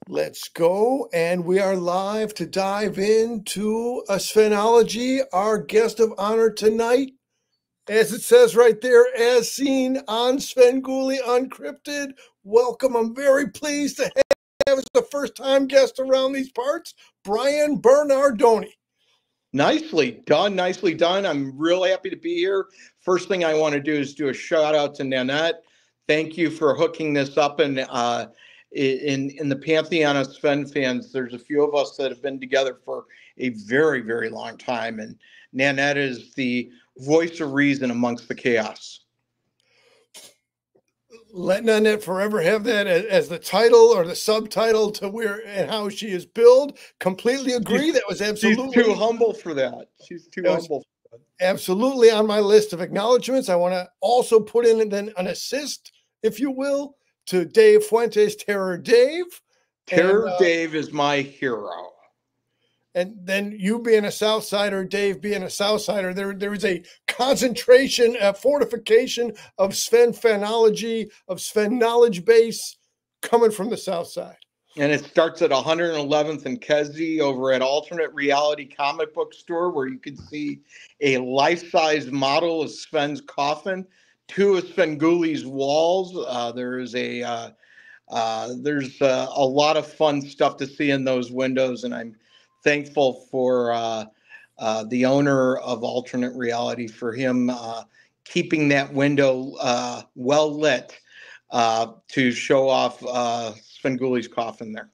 Let's go. And we are live to dive into a Svenology. Our guest of honor tonight, as it says right there, as seen on Svengoolie Uncrypted. Welcome. I'm very pleased to have as the first time guest around these parts, Brian Bernardoni. Nicely done. Nicely done. I'm real happy to be here. First thing I want to do is do a shout out to Nanette. Thank you for hooking this up. And in the pantheon of Sven fans, there's a few of us that have been together for a very, very long time. And Nanette is the voice of reason amongst the chaos. Let Nanette forever have that as the title or the subtitle to where and how she is billed. Completely agree. That was absolutely. She's too humble for that. She's too humble. Absolutely on my list of acknowledgments. I want to also put in then an assist, if you will, to Dave Fuentes, Terror Dave. Terror Dave is my hero. And then you being a Southsider, Dave being a Southsider, there is a concentration, a fortification of Sven phenology, of Sven knowledge base coming from the South Side. And it starts at 111th and Kesey over at Alternate Reality Comic Book Store, where you can see a life-size model of Sven's coffin, two of Svengoolie's walls. There's a lot of fun stuff to see in those windows, and I'm thankful for the owner of Alternate Reality for him keeping that window well lit to show off Svengoolie's coffin there.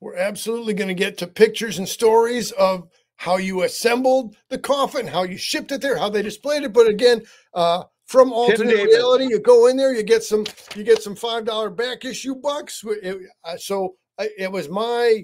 We're absolutely going to get to pictures and stories of how you assembled the coffin, how you shipped it there, how they displayed it. But again, from Alternate Reality, you go in there, you get some $5 back issue bucks. So it was my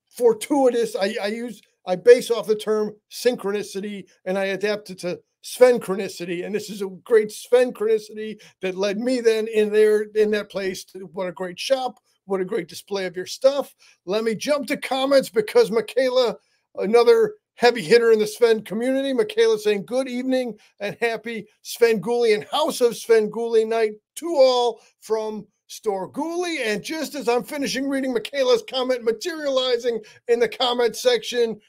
fortuitous. I base off the term synchronicity, and I adapted to Svenchronicity, and this is a great Svenchronicity that led me then in that place. What a great shop! What a great display of your stuff. Let me jump to comments because Michaela, another heavy hitter in the Sven community, Michaela saying good evening and happy Svengoolie and House of Svengoolie night to all from Storgoolie. And just as I'm finishing reading Michaela's comment, materializing in the comment section,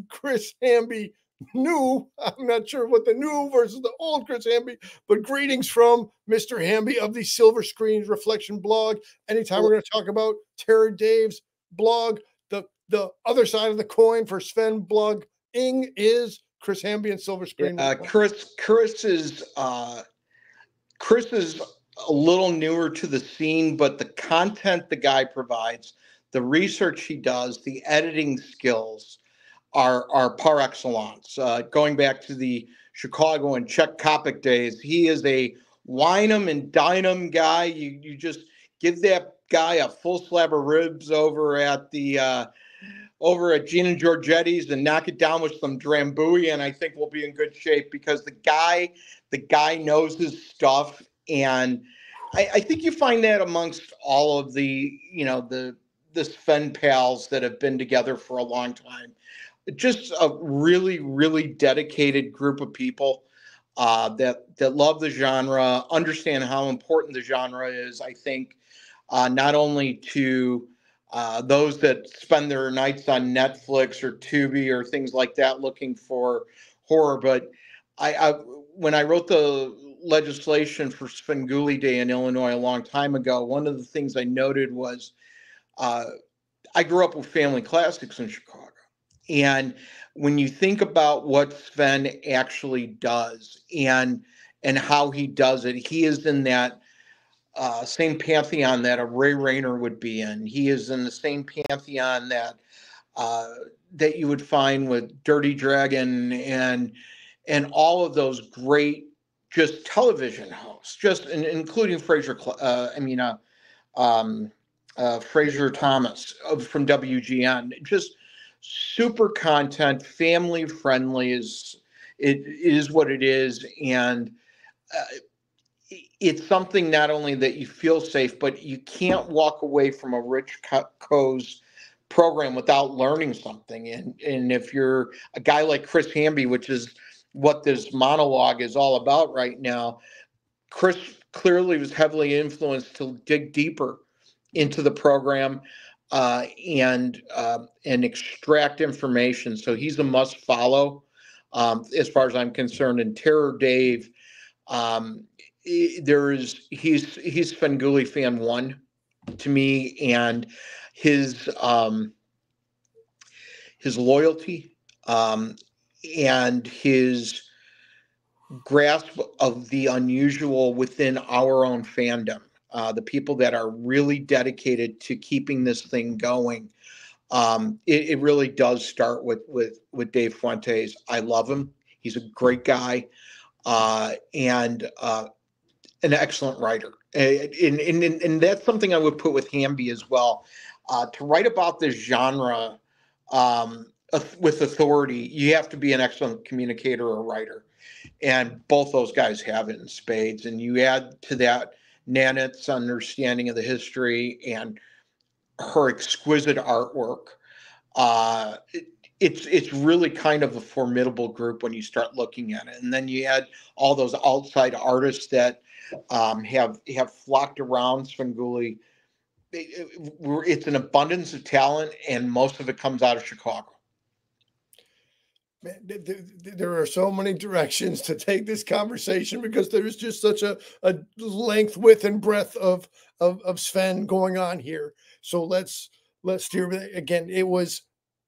Chris Hamby, new, I'm not sure what the new versus the old Chris Hamby, but greetings from Mr. Hamby of the Silver Screens Reflection blog. Anytime we're going to talk about Terror Dave's blog, the other side of the coin for Sven blogging is Chris Hamby and Silver Screen. Chris is a little newer to the scene, but the content the guy provides, the research he does, the editing skills are par excellence. Going back to the Chicago and Czech Copic days, he is a wine 'em and dine 'em guy. You just give that guy a full slab of ribs over at Gene and Giorgetti's and knock it down with some Drambuie, and I think we'll be in good shape because the guy knows his stuff. And I think you find that amongst all of the Sven pals that have been together for a long time. Just a really, really dedicated group of people that love the genre, understand how important the genre is. I think not only to those that spend their nights on Netflix or Tubi or things like that looking for horror, but when I wrote the legislation for Svengoolie Day in Illinois a long time ago, one of the things I noted was I grew up with family classics in Chicago. And when you think about what Sven actually does and how he does it, he is in that same pantheon that a Ray Rayner would be in. He is in the same pantheon that you would find with Dirty Dragon and all of those great just television hosts, just including Fraser Thomas from WGN. Just super content, family friendly is what it is, and it's something not only that you feel safe, but you can't walk away from a Rich Coe's program without learning something. And if you're a guy like Chris Hamby, which is what this monologue is all about right now, Chris clearly was heavily influenced to dig deeper into the program. and extract information. So he's a must follow as far as I'm concerned. And Terror Dave, he's Svengoolie fan one to me, and his loyalty and his grasp of the unusual within our own fandom, the people that are really dedicated to keeping this thing going. It really does start with Dave Fuentes. I love him. He's a great guy, and an excellent writer. And that's something I would put with Hamby as well. To write about this genre with authority, you have to be an excellent communicator or writer. And both those guys have it in spades. And you add to that Nanette's understanding of the history and her exquisite artwork. It's really kind of a formidable group when you start looking at it. And then you add all those outside artists that have flocked around Svengoolie. It's an abundance of talent, and most of it comes out of Chicago. Man, there are so many directions to take this conversation because there's just such a length, width, and breadth of Sven going on here. So let's steer again. It was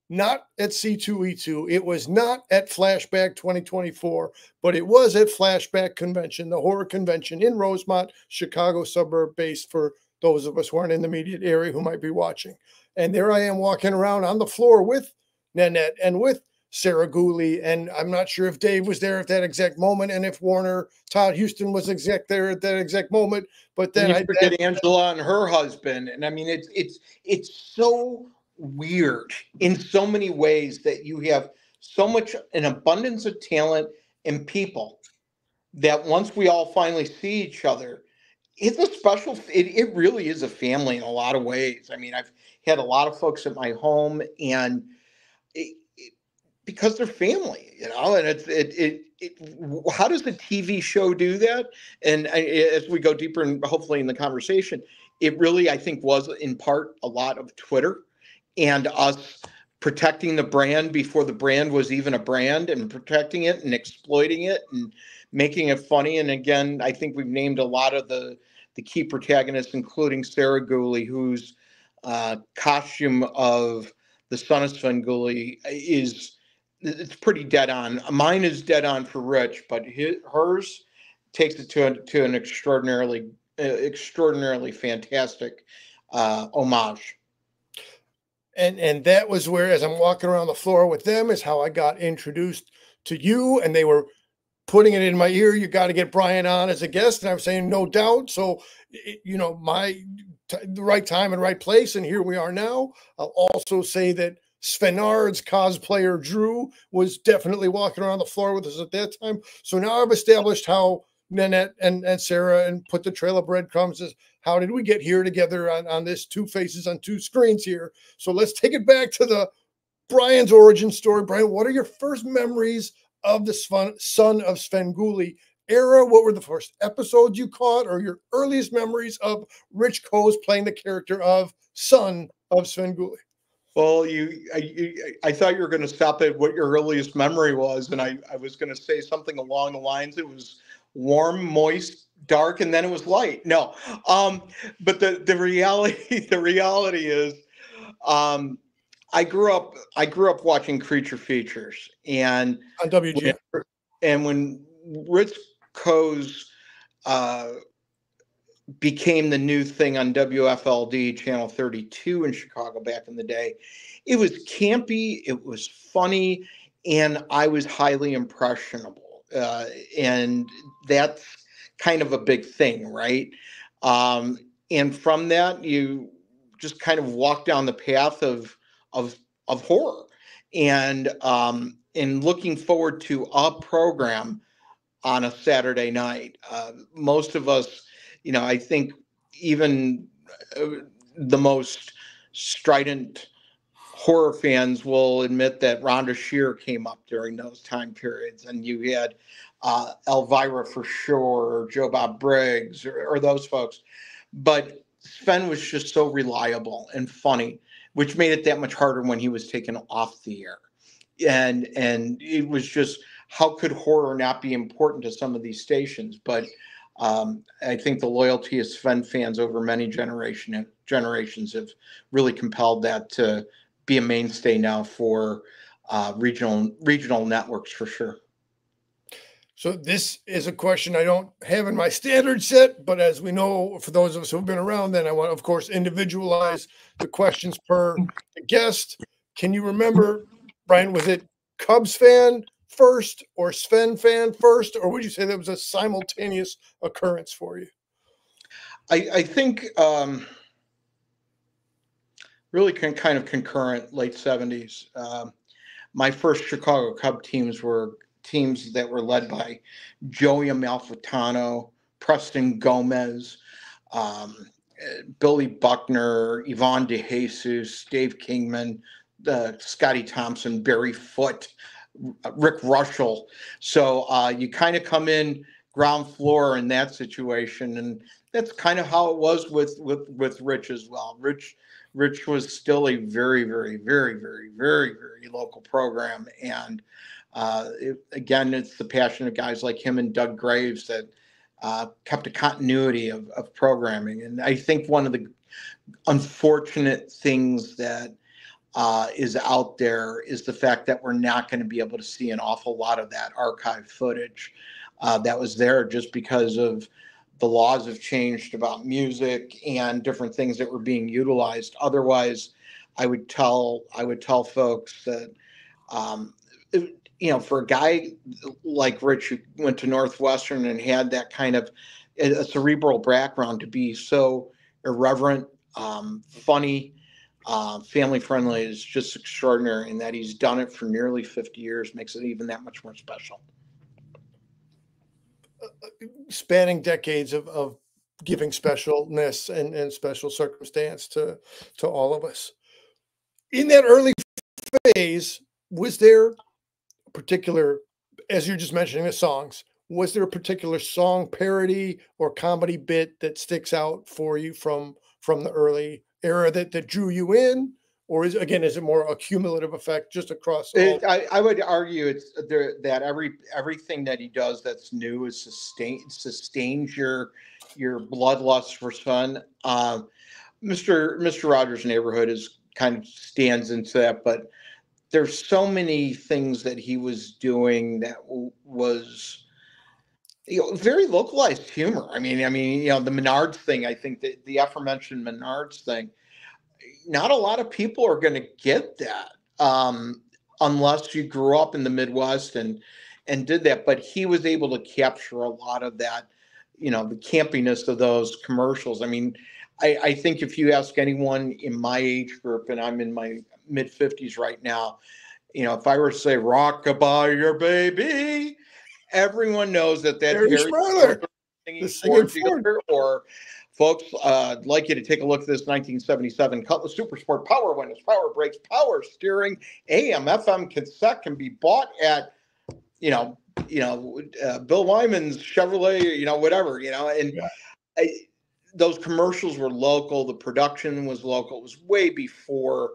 not at C2E2. It was not at Flashback 2024, but it was at Flashback Convention, the horror convention in Rosemont, Chicago suburb based for those of us who aren't in the immediate area who might be watching. And there I am walking around on the floor with Nanette and with Svengoolie, and I'm not sure if Dave was there at that exact moment, and if Todd Houston was there at that exact moment. But then I forget Angela and her husband, and I mean it's so weird in so many ways that you have so much an abundance of talent and people that once we all finally see each other, it's a special. It really is a family in a lot of ways. I mean, I've had a lot of folks at my home, and because they're family, and how does the TV show do that? And as we go deeper and hopefully in the conversation, it really, I think, was in part a lot of Twitter and us protecting the brand before the brand was even a brand, and protecting it and exploiting it and making it funny. And again, I think we've named a lot of the key protagonists, including Svengoolie, whose costume of the son of Svengoolie it's pretty dead on. Mine is dead on for Rich, but hers takes it to an extraordinarily fantastic homage. And that was where, as I'm walking around the floor with them, is how I got introduced to you, and they were putting it in my ear. You got to get Brian on as a guest, and I was saying no doubt. So, the right time and right place, and here we are now. I'll also say that Svenard's cosplayer Drew was definitely walking around the floor with us at that time. So now I've established how Nanette and Sarah and put the trail of breadcrumbs is how did we get here together on this two faces on two screens here. So let's take it back to the Brian's origin story. Brian, what are your first memories of the son of Svengoolie era? What were the first episodes you caught, or your earliest memories of Rich Coase playing the character of son of Svengoolie? Well, I thought you were going to stop at what your earliest memory was, and I was going to say something along the lines. It was warm, moist, dark, and then it was light. No, but the reality is, I grew up watching creature features, and on WGN, and when Rich Coase became the new thing on WFLD channel 32 in Chicago back in the day, it was campy, it was funny, and I was highly impressionable. And that's kind of a big thing, right? And from that, you just kind of walk down the path of horror, and looking forward to a program on a Saturday night. Most of us, I think even the most strident horror fans will admit that Rhonda Shear came up during those time periods, and you had Elvira for sure, or Joe Bob Briggs, or those folks. But Sven was just so reliable and funny, which made it that much harder when he was taken off the air. And it was just, how could horror not be important to some of these stations? But I think the loyalty of Sven fans over many generations have really compelled that to be a mainstay now for regional networks for sure. So this is a question I don't have in my standard set, but as we know, for those of us who've been around, then I want to, of course, individualize the questions per guest. Can you remember, Brian, was it Cubs fan first or Sven fan first, or would you say that was a simultaneous occurrence for you? I think really kind of concurrent, late 70s. My first Chicago Cub teams were teams that were led by Joey Amalfitano, Preston Gomez, Billy Buckner, Yvonne DeJesus, Dave Kingman, Scotty Thompson, Barry Foote, Rick Russell. So you kind of come in ground floor in that situation, and that's kind of how it was with Rich as well. Rich was still a very, very, very, very, very, very local program, and again, it's the passion of guys like him and Doug Graves that kept a continuity of programming. And I think one of the unfortunate things that is out there is the fact that we're not going to be able to see an awful lot of that archive footage that was there, just because of the laws have changed about music and different things that were being utilized. Otherwise, I would tell folks that, for a guy like Rich, who went to Northwestern and had that kind of a cerebral background, to be so irreverent, funny, family friendly is just extraordinary. And that he's done it for nearly 50 years makes it even that much more special. Spanning decades of giving specialness and special circumstance to all of us. In that early phase, was there a particular, as you're just mentioning the songs, was there a particular song parody or comedy bit that sticks out for you from the early era that drew you in? Or is it more a cumulative effect just across all? I would argue it's there that everything that he does that's new is sustains your bloodlust for Sven. Mr. Rogers' Neighborhood is kind of stands into that, but there's so many things that he was doing that was very localized humor. I mean, the Menards thing. I think that the aforementioned Menards thing, not a lot of people are going to get that unless you grew up in the Midwest and did that. But he was able to capture a lot of that, the campiness of those commercials. I mean, I think if you ask anyone in my age group, and I'm in my mid 50s right now, if I were to say "Rockabye Your Baby," everyone knows that Harry Smiler singing or folks, I'd like you to take a look at this 1977 Cutlass Super Sport Power Windows, Power Brakes, Power Steering, AM, FM cassette can be bought at, Bill Wyman's Chevrolet, whatever, and yeah. Those commercials were local. The production was local. It was way before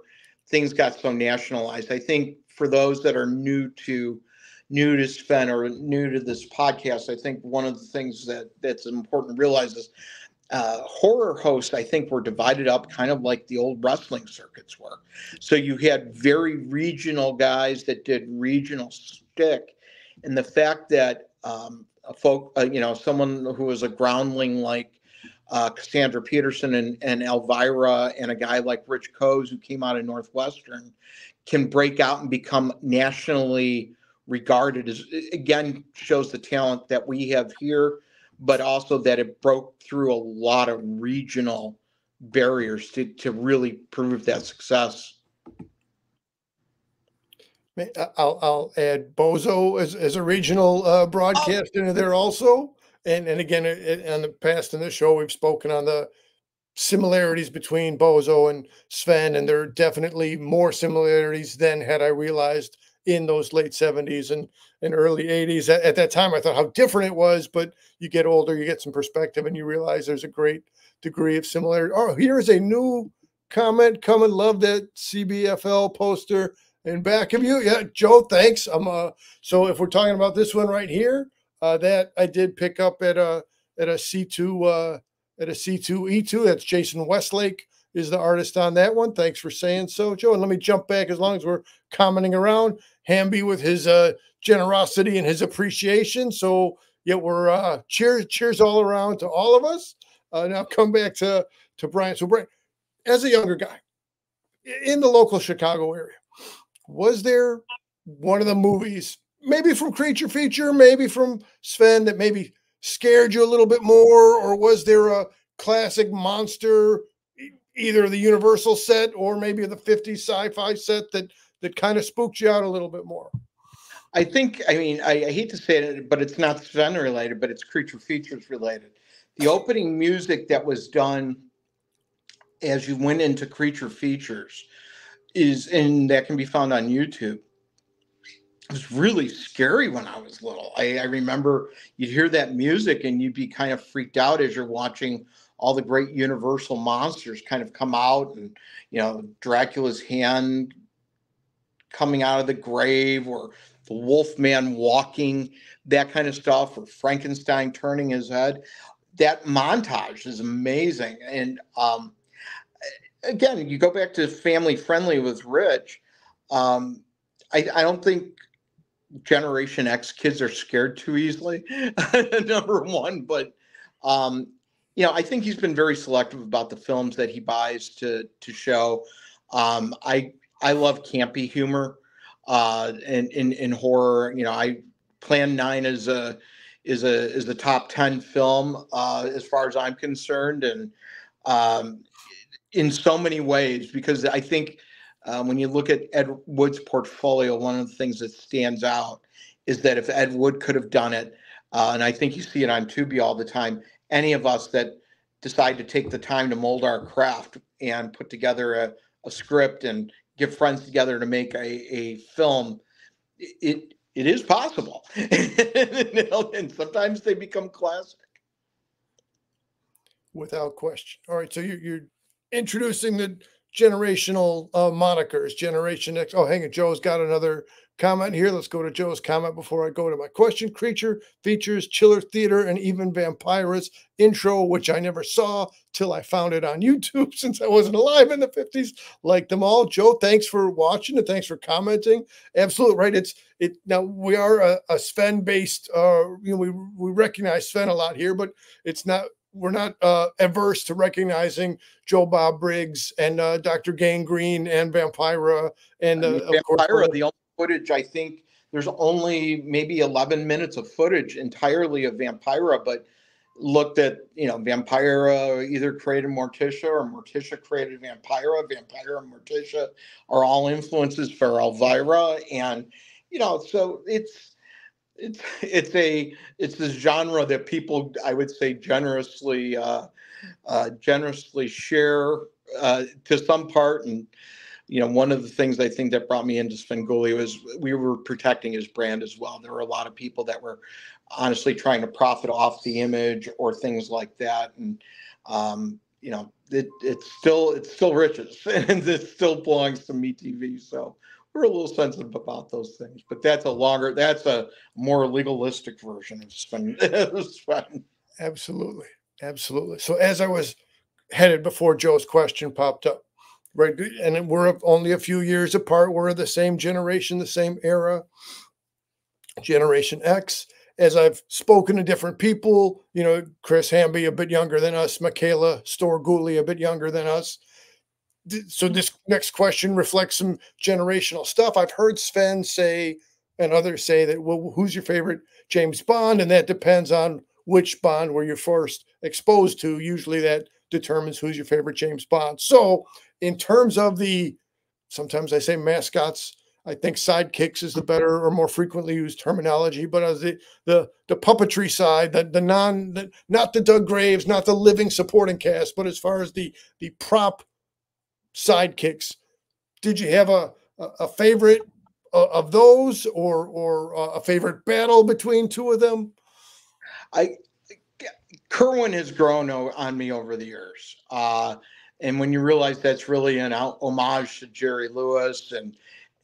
things got so nationalized. I think for those that are new to Sven or new to this podcast, I think one of the things that's important to realize is horror hosts, I think, were divided up kind of like the old wrestling circuits were. So you had very regional guys that did regional shtick, and the fact that someone who was a groundling like Cassandra Peterson and Elvira, and a guy like Rich Coase, who came out of Northwestern, can break out and become nationally regarded, as again shows the talent that we have here, but also that it broke through a lot of regional barriers to really prove that success. I'll add Bozo as a regional broadcast into there also. And again, in the past in the show, we've spoken on the similarities between Bozo and Sven, and there are definitely more similarities than had I realized in those late 70s and early 80s. At that time, I thought how different it was, but you get older, you get some perspective, and you realize there's a great degree of similarity. Oh, here's a new comment coming. Love that CBFL poster in back of you. Yeah, Joe, thanks. So if we're talking about this one right here, that I did pick up at a C2 at a C2E2. That's Jason Westlake is the artist on that one. Thanks for saying so, Joe. And let me jump back as long as we're commenting around. Hamby with his generosity and his appreciation. So yeah, we're cheers all around to all of us. Now come back to Brian. So Brian, as a younger guy in the local Chicago area, was there one of the movies, maybe from Creature Feature, maybe from Sven, that maybe scared you a little bit more, or was there a classic monster, either the Universal set or maybe the 50s sci-fi set that kind of spooked you out a little bit more? I think, I mean, I hate to say it, but it's not Sven related, but it's Creature Features related. The opening music that was done as you went into Creature Features and that can be found on YouTube. It was really scary when I was little. I remember you'd hear that music and you'd be kind of freaked out as you're watching all the great Universal monsters kind of come out, and, you know, Dracula's hand coming out of the grave, or the Wolfman walking, that kind of stuff, or Frankenstein turning his head. That montage is amazing. And again, you go back to family friendly with Rich. I don't think Generation X kids are scared too easily, number one. But you know, I think he's been very selective about the films that he buys to show. I love campy humor in horror. You know, Plan 9 is a top 10 film as far as I'm concerned, and in so many ways, because I think when you look at Ed Wood's portfolio, one of the things that stands out is that if Ed Wood could have done it, and I think you see it on Tubi all the time, any of us that decide to take the time to mold our craft and put together a script and get friends together to make a film, it is possible. And sometimes they become classic. Without question. All right, so you're introducing the generational monikers, Generation X. Oh, hang on, Joe's got another comment here. Let's go to Joe's comment before I go to my question. Creature Features, Chiller Theater, and even Vampira's intro, which I never saw till I found it on YouTube since I wasn't alive in the 50s. Like them all. Joe, thanks for watching and thanks for commenting. Absolutely right. Now we are a Sven-based, you know, we recognize Sven a lot here, but we're not averse to recognizing Joe Bob Briggs and Dr. Gangrene and Vampira. And of Vampira, course, the only footage, I think there's only maybe 11 minutes of footage entirely of Vampira, but looked at, you know, Vampira either created Morticia or Morticia created Vampira. Vampira and Morticia are all influences for Elvira. And, you know, so it's a genre that people, I would say, generously share to some part. And, you know, one of the things I think that brought me into Svengoolie was we were protecting his brand as well. There were a lot of people that were honestly trying to profit off the image or things like that. And, you know, it's still Rich's and it still belongs to MeTV. So we're a little sensitive about those things, but that's a more legalistic version of Sven. absolutely. Absolutely. So as I was headed before Joe's question popped up, right, and we're only a few years apart. We're the same generation, the same era, Generation X. As I've spoken to different people, you know, Chris Hamby a bit younger than us, Michaela Svengoolie a bit younger than us. So this next question reflects some generational stuff. I've heard Sven say and others say that, well, who's your favorite James Bond? And that depends on which Bond were you first exposed to. Usually that determines who's your favorite James Bond. So in terms of sometimes I say mascots, I think sidekicks is the better or more frequently used terminology, but as the puppetry side, not the Doug Graves, not the living supporting cast, but as far as the prop sidekicks, did you have a favorite of those, or a favorite battle between two of them? Kerwin has grown on me over the years. And when you realize that's really an homage to Jerry Lewis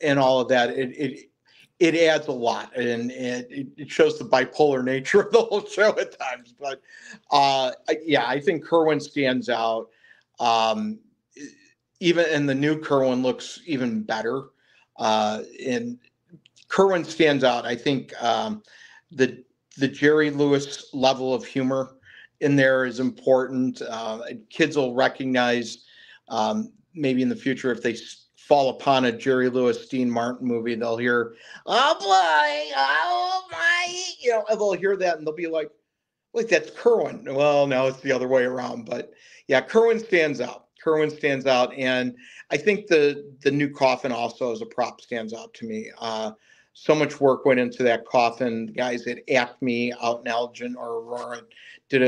and all of that, it adds a lot, and it shows the bipolar nature of the whole show at times. But yeah, I think Kerwin stands out. Even and the new Kerwin looks even better. And Kerwin stands out. I think the Jerry Lewis level of humor in there is important. Kids will recognize, maybe in the future, if they fall upon a Jerry Lewis Dean Martin movie, they'll hear, "Oh boy, oh my," and they'll hear that and they'll be like, "Wait, that's Kerwin." Well, no, it's the other way around. But yeah, Kerwin stands out. Kerwin stands out, and I think the new coffin also as a prop stands out to me. So much work went into that coffin. The guys at Acme out in Elgin or Aurora did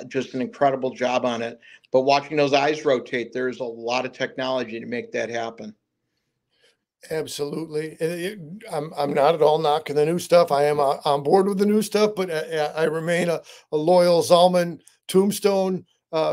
just an incredible job on it. But watching those eyes rotate, there's a lot of technology to make that happen. Absolutely. I'm not at all knocking the new stuff. I am on board with the new stuff, but I remain a loyal Zalman Tombstone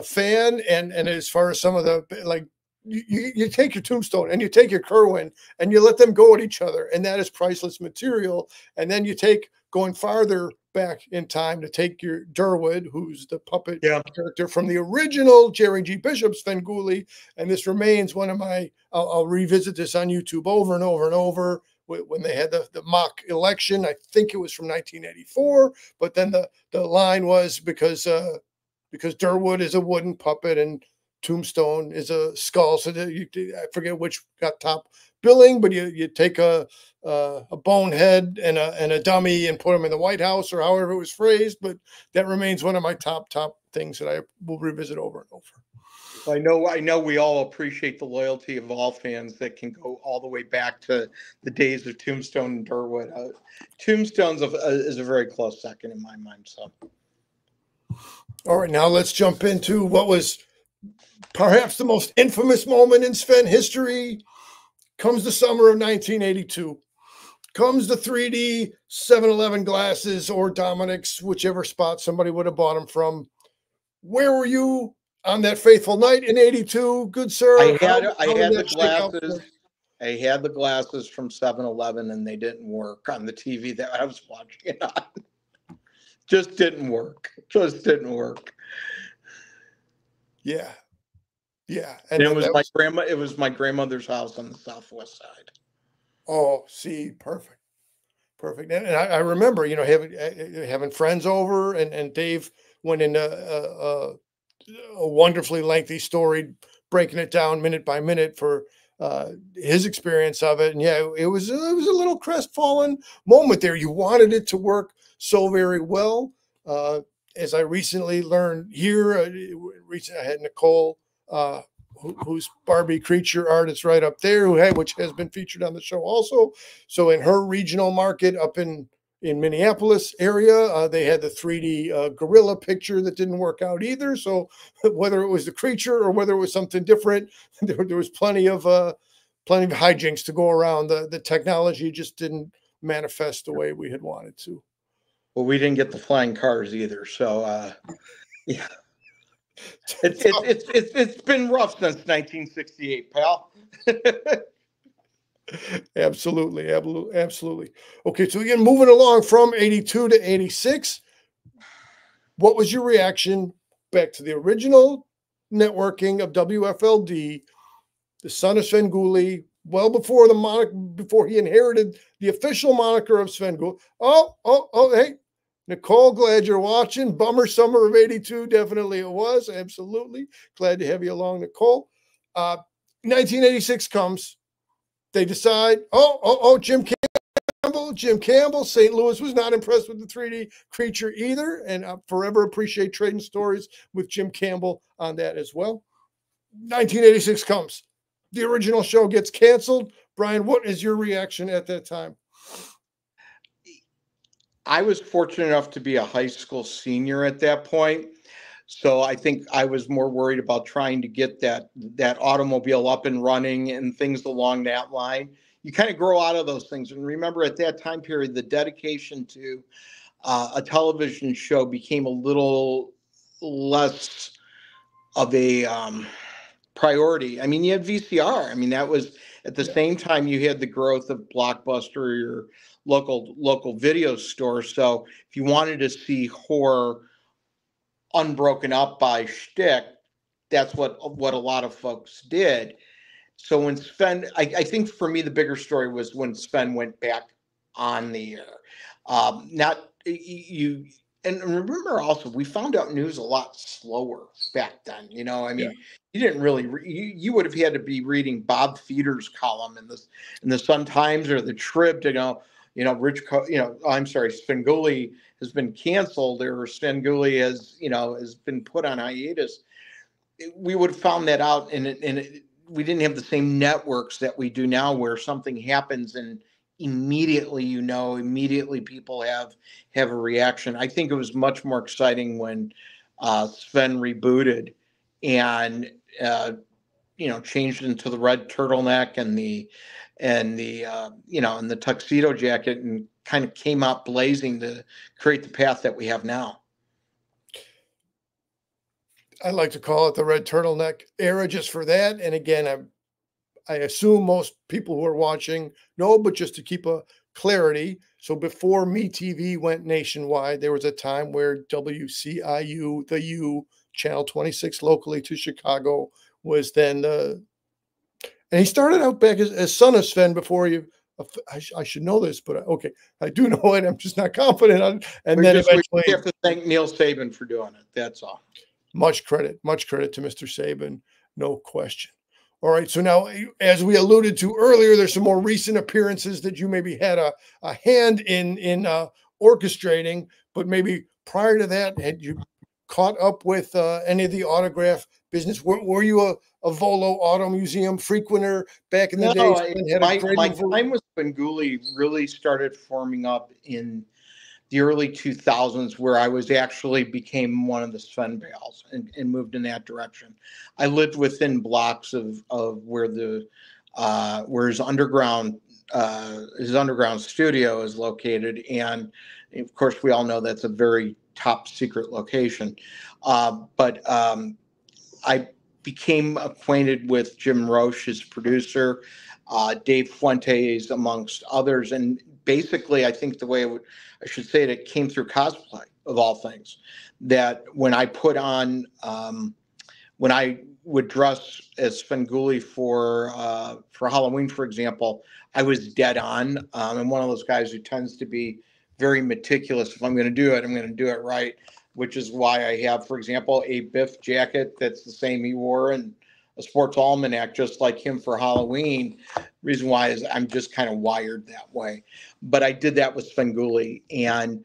fan. And as far as some of the, like, you take your Tombstone and you take your Kerwin and you let them go at each other, and that is priceless material. And then you take, going farther back in time, to take your Durwood, who's the puppet character from the original Jerry G. Bishop's Svengoolie, and this remains one of my, I'll revisit this on YouTube over and over and over. When they had the mock election, I think it was from 1984, but then the line was because Durwood is a wooden puppet and Tombstone is a skull. So I forget which got top billing, but you take a bonehead and a dummy and put them in the White House, or however it was phrased. But that remains one of my top things that I will revisit over and over. I know we all appreciate the loyalty of all fans that can go all the way back to the days of Tombstone and Durwood. Tombstone's is a very close second in my mind. So, all right, now let's jump into what was perhaps the most infamous moment in Sven history. Comes the summer of 1982. Comes the 3D 7-Eleven glasses, or Dominic's, whichever spot somebody would have bought them from. Where were you on that fateful night in 82, good sir? I had the glasses. I had the glasses from 7-Eleven, and they didn't work on the TV that I was watching it on. Just didn't work. Yeah. Yeah. And it was my grandmother's house on the southwest side. Oh, see, perfect. And I remember, having friends over, and Dave went into a wonderfully lengthy story, breaking it down minute by minute for his experience of it. And yeah, it was a little crestfallen moment there. You wanted it to work so very well. As I recently learned here, I had Nicole, who's Barbie creature artist right up there, which has been featured on the show also. So in her regional market up in Minneapolis area, they had the 3D gorilla picture that didn't work out either. So whether it was the creature or whether it was something different, there was plenty of hijinks to go around. The technology just didn't manifest the way we had wanted to. Well, we didn't get the flying cars either. So yeah. It's been rough since 1968, pal. Absolutely. Okay, so again, moving along from 82 to 86, what was your reaction back to the original networking of WFLD, the son of Svengoolie, well before before he inherited the official moniker of Svengoolie? Oh, hey, Nicole, glad you're watching. Bummer summer of 82. Definitely it was. Absolutely. Glad to have you along, Nicole. 1986 comes. They decide, Jim Campbell. St. Louis was not impressed with the 3D creature either. And I forever appreciate trading stories with Jim Campbell on that as well. 1986 comes. The original show gets canceled. Brian, what is your reaction at that time? I was fortunate enough to be a high school senior at that point. So I think I was more worried about trying to get that automobile up and running and things along that line. You kind of grow out of those things. And remember, at that time period, the dedication to a television show became a little less of a priority. I mean, you had VCR. I mean, that was at the same time you had the growth of Blockbuster, your local video store. So if you wanted to see horror unbroken up by shtick, that's what a lot of folks did. So when Sven, I think for me the bigger story was when Sven went back on the air. Not you, and remember also we found out news a lot slower back then. You know, I mean, you didn't really you would have had to be reading Bob Feeder's column in the Sun Times or the Trib to know. I'm sorry, Svengoolie has been canceled, or Svengoolie has been put on hiatus. We would have found that out, and we didn't have the same networks that we do now, where something happens and immediately people have a reaction. I think it was much more exciting when Sven rebooted and changed into the red turtleneck and the tuxedo jacket, and kind of came out blazing to create the path that we have now. I like to call it the red turtleneck era just for that. And again, I assume most people who are watching know, but just to keep a clarity. So before MeTV went nationwide, there was a time where WCIU, the U, Channel 26 locally to Chicago, was then and he started out back as son of Sven before you. I should know this, but okay, I do know it. I'm just not confident on. And then eventually, we have to thank Neil Saban for doing it. That's all. Much credit to Mr. Saban, no question. All right, so now, as we alluded to earlier, there's some more recent appearances that you maybe had a hand in orchestrating, but maybe prior to that, had you caught up with any of the autograph business? Were you a Volo Auto Museum frequenter back in the days? My time with Svengoolie really started forming up in the early 2000s, where I became one of the Sven pals and moved in that direction. I lived within blocks of where where his underground studio is located, and of course we all know that's a very top secret location. But I became acquainted with Jim Roche, his producer, Dave Fuentes, amongst others, and basically, I think the way I should say it came through cosplay, of all things. That when I put on, when I would dress as Svengoolie for Halloween, for example, I was dead on. I'm one of those guys who tends to be very meticulous. If I'm going to do it, I'm going to do it right, which is why I have, for example, a Biff jacket that's the same he wore in a Sports Almanac, just like him for Halloween. Reason why is I'm just kind of wired that way. But I did that with Svengoolie, and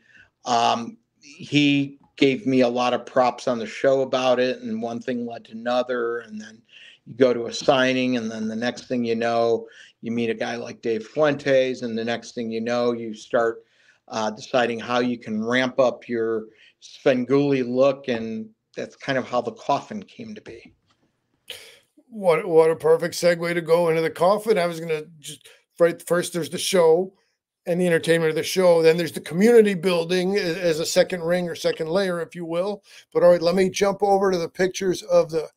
he gave me a lot of props on the show about it, and one thing led to another, and then you go to a signing, and then the next thing you know, you meet a guy like Dave Fuentes, and the next thing you know, you start deciding how you can ramp up your Svengoolie look, and that's kind of how the coffin came to be. What a perfect segue to go into the coffin. I was going to just first there's the show and the entertainment of the show. Then there's the community building as a second ring or second layer, if you will. But all right, let me jump over to the pictures of the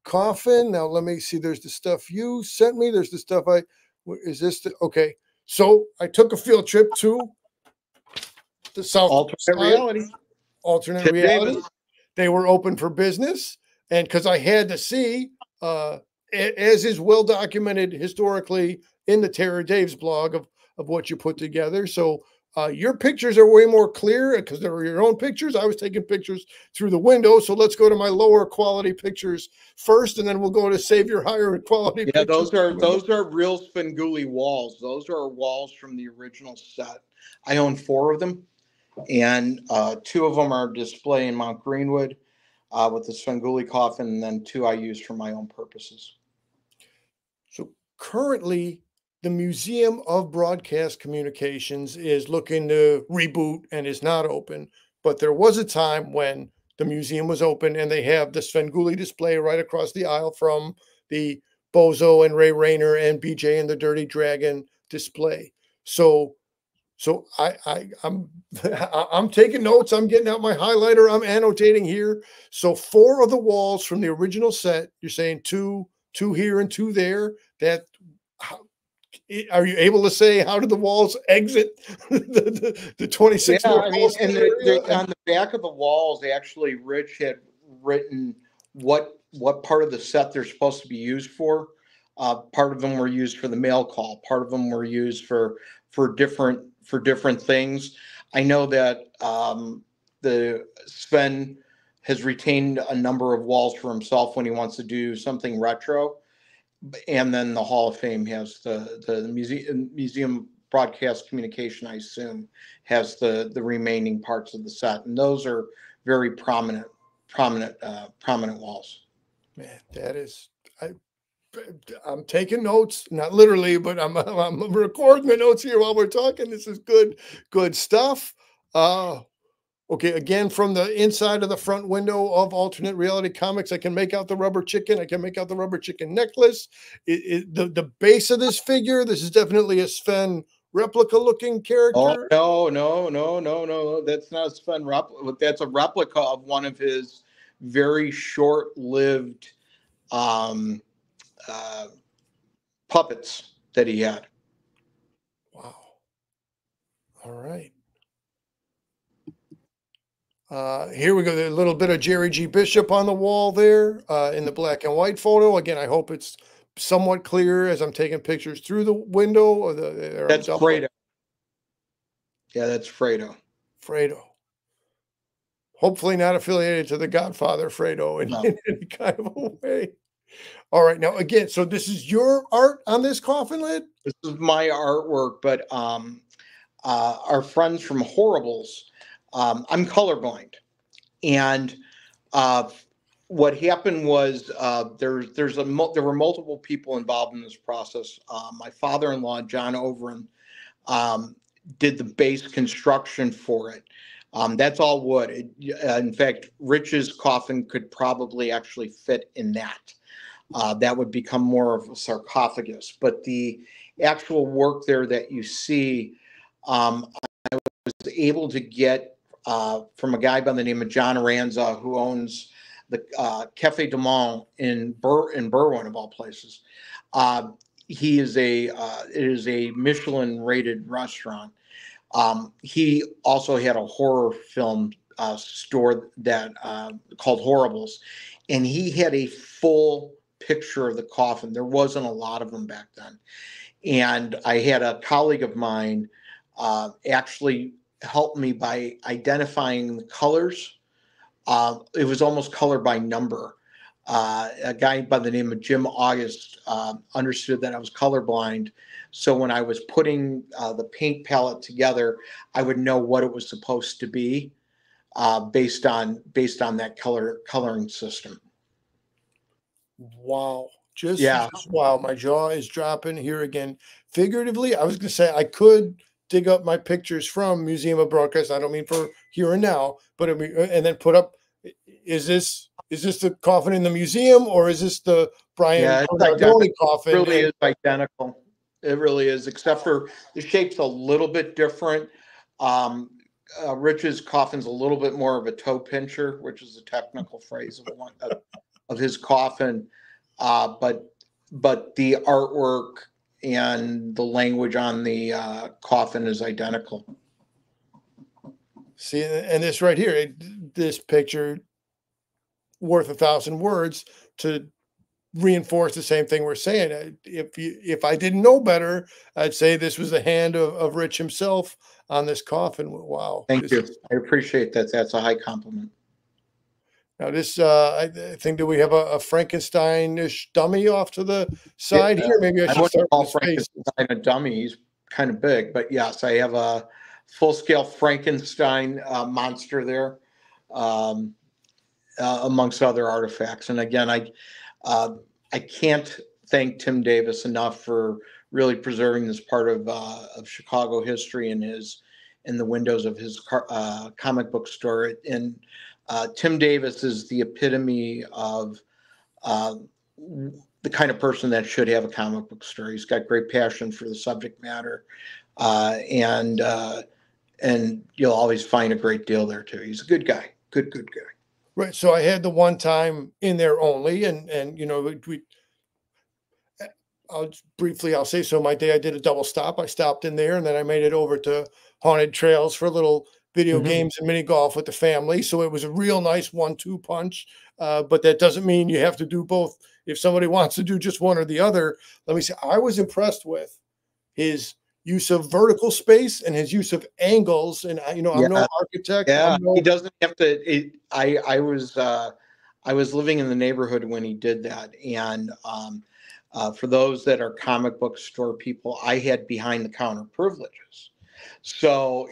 coffin. Now let me see. There's the stuff you sent me. There's the stuff is this okay. So I took a field trip to the South alternate reality. They were open for business. And because I had to see, as is well documented historically in the Terror Dave's blog of what you put together. So your pictures are way more clear because they were your own pictures. I was taking pictures through the window. So let's go to my lower quality pictures first, and then we'll go to save your higher quality pictures. Those are real Svengoolie walls. Those are walls from the original set. I own 4 of them, and 2 of them are display in Mount Greenwood. With the Svengoolie coffin, and then 2 I use for my own purposes. So currently, the Museum of Broadcast Communications is looking to reboot and is not open. But there was a time when the museum was open, and they have the Svengoolie display right across the aisle from the Bozo and Ray Rayner and BJ and the Dirty Dragon display. So So I'm taking notes. I'm getting out my highlighter. I'm annotating here. So 4 of the walls from the original set. You're saying two here and 2 there. That are you able to say how did the walls exit the 26 Yeah, North I mean, Hollister and area? on the back of the walls, actually, Rich had written what part of the set they're supposed to be used for. Part of them were used for the mail call. Part of them were used for different things. I know that the Sven has retained a number of walls for himself when he wants to do something retro, and then the Hall of Fame has the museum broadcast communication, I assume, has the remaining parts of the set, and those are very prominent walls. Man, that is I'm taking notes, not literally, but I'm recording the notes here while we're talking. This is good stuff. Okay, again, from the inside of the front window of Alternate Reality Comics, I can make out the rubber chicken. I can make out the rubber chicken necklace. The base of this figure, this is definitely a Sven replica looking character. Oh no! That's not a Sven replica. That's a replica of one of his very short-lived um, uh, puppets that he had. Wow. All right. Here we go. A little bit of Jerry G. Bishop on the wall there in the black and white photo. Again, I hope it's somewhat clear as I'm taking pictures through the window. Or That's Fredo. Yeah, that's Fredo. Fredo. Hopefully not affiliated to the Godfather Fredo in any kind of a way. All right. Now, again, so this is your art on this coffin lid? This is my artwork, but our friends from Horribles, I'm colorblind. And what happened was there were multiple people involved in this process. My father-in-law, John Overin, did the base construction for it. That's all wood. In fact, Rich's coffin could probably actually fit in that. That would become more of a sarcophagus. But the actual work there that you see, I was able to get from a guy by the name of John Aranza, who owns the Cafe du Monde in Berwyn, of all places. He is it is a Michelin-rated restaurant. He also had a horror film store that called Horribles, and he had a full picture of the coffin. There wasn't a lot of them back then, and I had a colleague of mine actually help me by identifying the colors. It was almost color by number. A guy by the name of Jim August understood that I was colorblind. So when I was putting the paint palette together, I would know what it was supposed to be based on that coloring system. Wow. Just wow. My jaw is dropping here again. Figuratively, I was going to say I could dig up my pictures from Museum of Broadcast. I don't mean for here and now, but and then put up. Is this the coffin in the museum, or is this the Brian Bernardoni coffin? It really is identical. It really is, except for the shape's a little bit different. Rich's coffin's a little bit more of a toe pincher, which is a technical phrase of his coffin. But the artwork and the language on the coffin is identical. See, and this right here, this picture worth 1,000 words to reinforce the same thing we're saying. If I didn't know better, I'd say this was the hand of Rich himself on this coffin. Wow. Thank you. I appreciate that. That's a high compliment. Now this, I think, do we have a Frankenstein-ish dummy off to the side here? Maybe I should start with Frankenstein a dummy. He's kind of big, but yes, I have a full-scale Frankenstein monster there, amongst other artifacts. And again, I can't thank Tim Davis enough for really preserving this part of Chicago history in the windows of his comic book store. And Tim Davis is the epitome of the kind of person that should have a comic book store. He's got great passion for the subject matter. And you'll always find a great deal there too. He's a good guy, good guy. Right. So I had the one time in there only, and I'll say so. My day I did a double stop. I stopped in there, and then I made it over to Haunted Trails for a little video games and mini golf with the family. So it was a real nice 1-2 punch. But that doesn't mean you have to do both. If somebody wants to do just one or the other, let me say, I was impressed with his use of vertical space and his use of angles. And I'm no architect. Yeah, he doesn't have to. I was living in the neighborhood when he did that, and for those that are comic book store people, I had behind the counter privileges. So,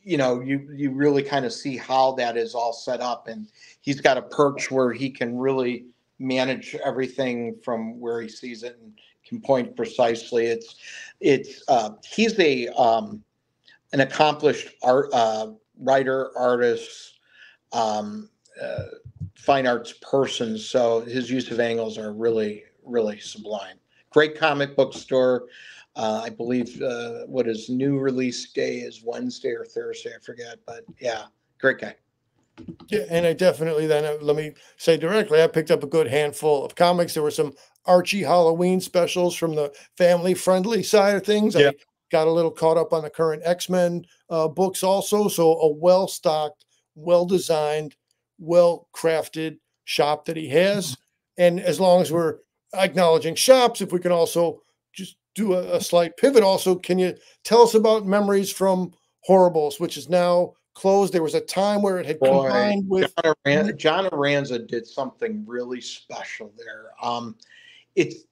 you really kind of see how that is all set up, and he's got a perch where he can really manage everything from where he sees it and can point precisely. He's an accomplished writer, artist, um, uh, fine arts person. So his use of angles are really, really sublime. Great comic book store. I believe what his new release day is, Wednesday or Thursday, I forget. But yeah, great guy. Yeah, and I definitely let me say directly, I picked up a good handful of comics. There were some Archie Halloween specials from the family friendly side of things. Yeah. I got a little caught up on the current X-Men books also. So a well stocked, well designed, well crafted shop that he has. And as long as we're acknowledging shops, if we can also just do a slight pivot, also, can you tell us about Memories from Horribles, which is now closed? There was a time where it had combined with John Aranza did something really special there. It's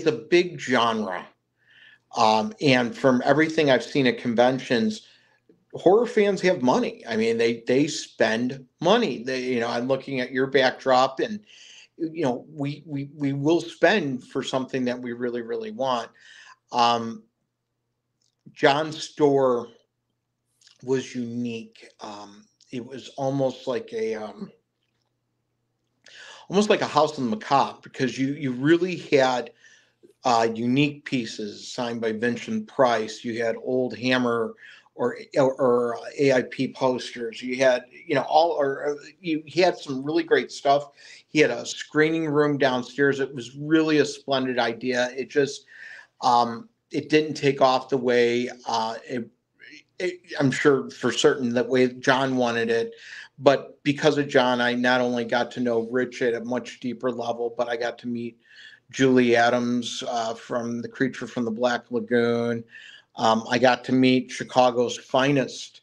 a big genre. And from everything I've seen at conventions, horror fans have money. I mean, they spend money. I'm looking at your backdrop, and we will spend for something that we really, really want. John's store was unique. It was almost like a house in the macabre, because you really had unique pieces signed by Vincent Price. You had old Hammer or AIP posters. You had you had some really great stuff. He had a screening room downstairs. It was really a splendid idea. It just it didn't take off the way I'm sure for certain that way John wanted it. But because of John, I not only got to know Rich at a much deeper level, but I got to meet Julie Adams from The Creature from the Black Lagoon. I got to meet Chicago's finest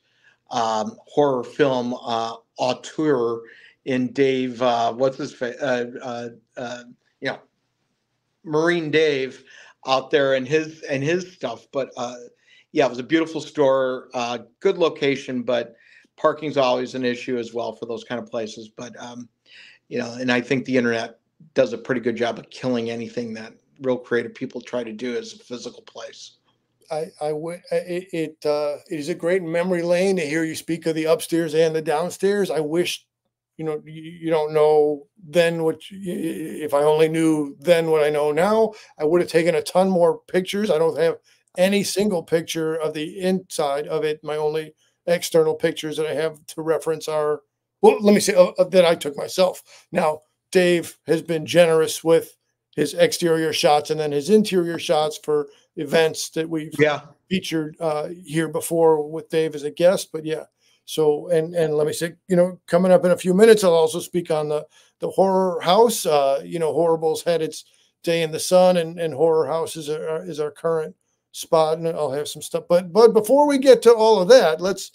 horror film auteur in Dave, what's his face? Marine Dave out there and his stuff. But yeah, it was a beautiful store, good location, but parking's always an issue as well for those kind of places. But and I think the internet does a pretty good job of killing anything that real creative people try to do as a physical place. It is a great memory lane to hear you speak of the upstairs and the downstairs. I wish, you don't know then if I only knew then what I know now, I would have taken a ton more pictures. I don't have any single picture of the inside of it. My only external pictures that I have to reference are, well, let me say that I took myself. Now, Dave has been generous with his exterior shots and then his interior shots for events that we've featured here before with Dave as a guest. But yeah, so and let me say, coming up in a few minutes, I'll also speak on the Horror House. Horribles had its day in the sun, and Horror House is our current spot, and I'll have some stuff. But before we get to all of that, let's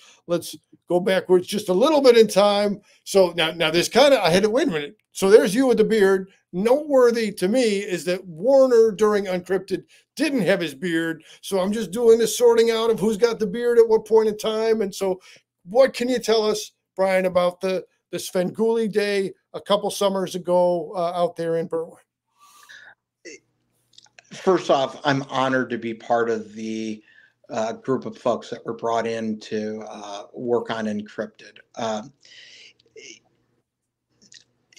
go backwards just a little bit in time. So now this kind of, I had to wait a minute. So there's you with the beard. Noteworthy to me is that Warner during Uncrypted didn't have his beard. So I'm just doing this sorting out of who's got the beard at what point in time. And so what can you tell us, Brian, about the Svengoolie Day a couple summers ago out there in Berwyn? First off, I'm honored to be part of the group of folks that were brought in to work on Encrypted.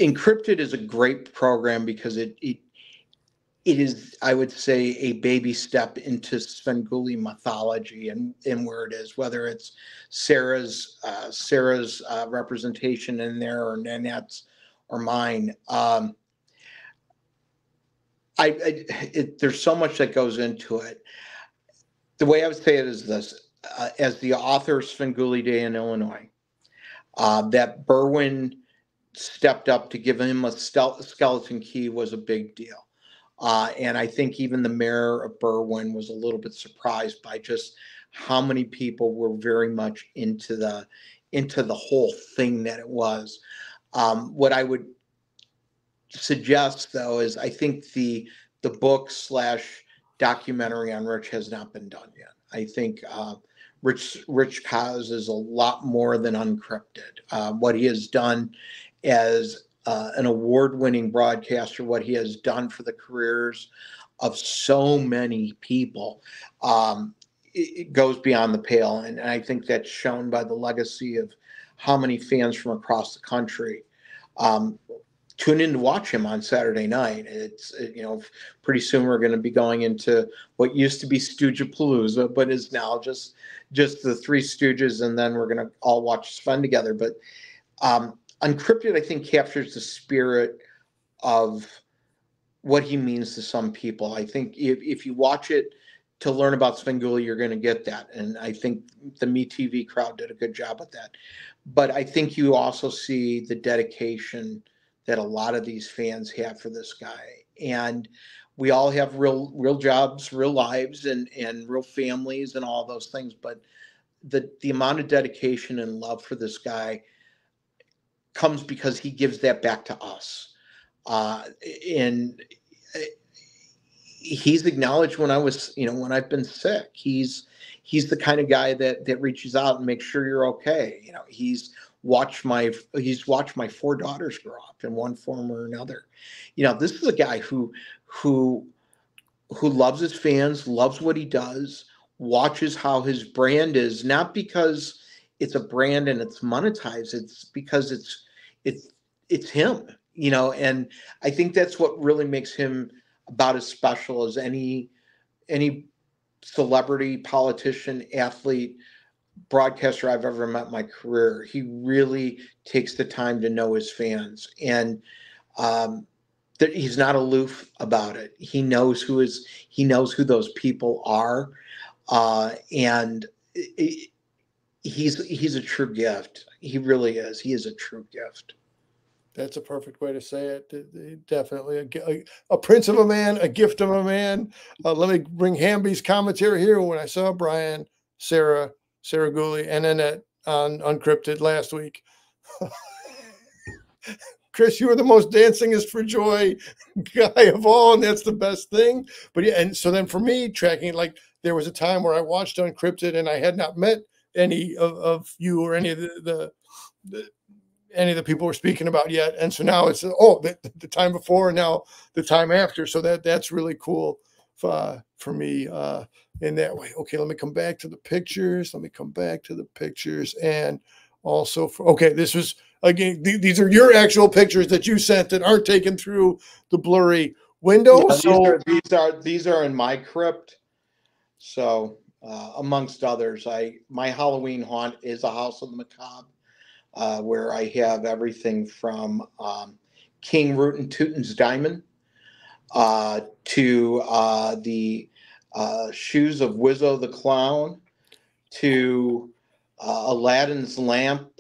Encrypted is a great program because it it is, I would say, a baby step into Svengoolie mythology and where it is, whether it's Sarah's representation in there, or Nanette's, or mine. There's so much that goes into it. The way I would say it is this: as the author of Svengoolie Day in Illinois, that Berwyn stepped up to give him a skeleton key was a big deal. And I think even the mayor of Berwyn was a little bit surprised by just how many people were very much into the whole thing that it was. What I would suggest, though, is I think the book / documentary on Rich has not been done yet. I think Rich Kaz is a lot more than Uncrypted. What he has done as an award-winning broadcaster, what he has done for the careers of so many people, it goes beyond the pale. And I think that's shown by the legacy of how many fans from across the country tune in to watch him on Saturday night. It's, pretty soon we're going to be going into what used to be Stoogepalooza, but is now just the Three Stooges, and then we're going to all watch Sven together. But Uncrypted, I think, captures the spirit of what he means to some people. I think if you watch it to learn about Svengoolie, you're going to get that. And I think the MeTV crowd did a good job with that. But I think you also see the dedication that a lot of these fans have for this guy. And we all have real jobs, real lives, and real families and all those things. But the amount of dedication and love for this guy comes because he gives that back to us. And he's acknowledged when when I've been sick. He's the kind of guy that reaches out and makes sure you're okay. He's watched my 4 daughters grow up in one form or another. This is a guy who loves his fans, loves what he does, watches how his brand is, not because it's a brand and it's monetized, it's because it's him, and I think that's what really makes him about as special as any celebrity, politician, athlete, broadcaster I've ever met in my career. He really takes the time to know his fans, and that he's not aloof about it. He knows who those people are, and he's a true gift. He really is. He is a true gift. That's a perfect way to say it. Definitely a prince of a man, a gift of a man. Let me bring Hamby's commentary here. When I saw Brian, Svengoolie, and Annette on Uncrypted last week, Chris, you were the most dancingest for joy guy of all, and that's the best thing. But yeah, and so then for me, tracking, like, there was a time where I watched Uncrypted and I had not met any of you or any of any of the people we're speaking about yet. And so now it's the time before and now the time after. So that's really cool for me in that way. Okay, let me come back to the pictures. And also this was, again, these are your actual pictures that you sent that aren't taken through the blurry window. Yeah, these are in my crypt. So amongst others, my Halloween haunt is a House of the Macabre, where I have everything from King Rootin' Tootin's Diamond to the shoes of Wizzo the Clown, to Aladdin's lamp,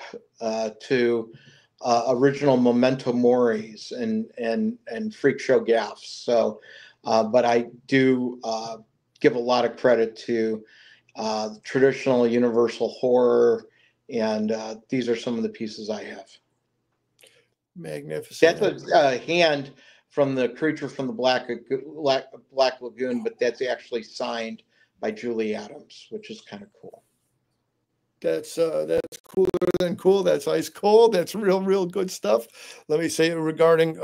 to original Memento Moris and Freak Show gaffs. So, but I do give a lot of credit to traditional Universal horror, and these are some of the pieces I have. Magnificent. That's a hand from the creature from the Black Lagoon, but that's actually signed by Julie Adams, which is kind of cool. That's cooler than cool. That's ice cold. That's real good stuff. Let me say regarding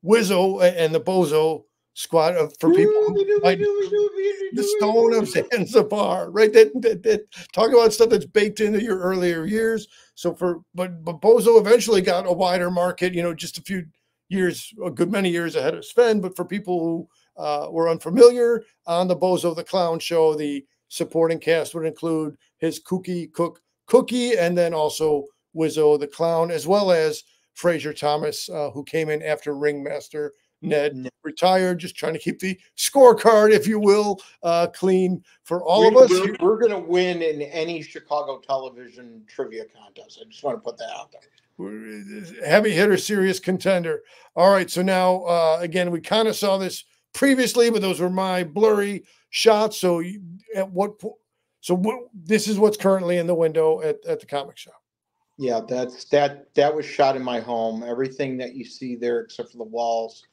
Wizzo and the Bozo Squad for people like the Stone of Zanzibar, right? That talk about stuff that's baked into your earlier years. So but Bozo eventually got a wider market, just a few years, a good many years ahead of Sven. But for people who were unfamiliar, on the Bozo the Clown show, the supporting cast would include his Cookie, and then also Wizzo the Clown, as well as Fraser Thomas, who came in after Ringmaster Ned retired, just trying to keep the scorecard, if you will, clean for all of us. We're going to win in any Chicago television trivia contest. I just want to put that out there. Heavy hitter, serious contender. All right, so now, again, we kind of saw this previously, but those were my blurry shots. So at what point? So this is what's currently in the window at the comic shop. Yeah, that was shot in my home. Everything that you see there, except for the walls,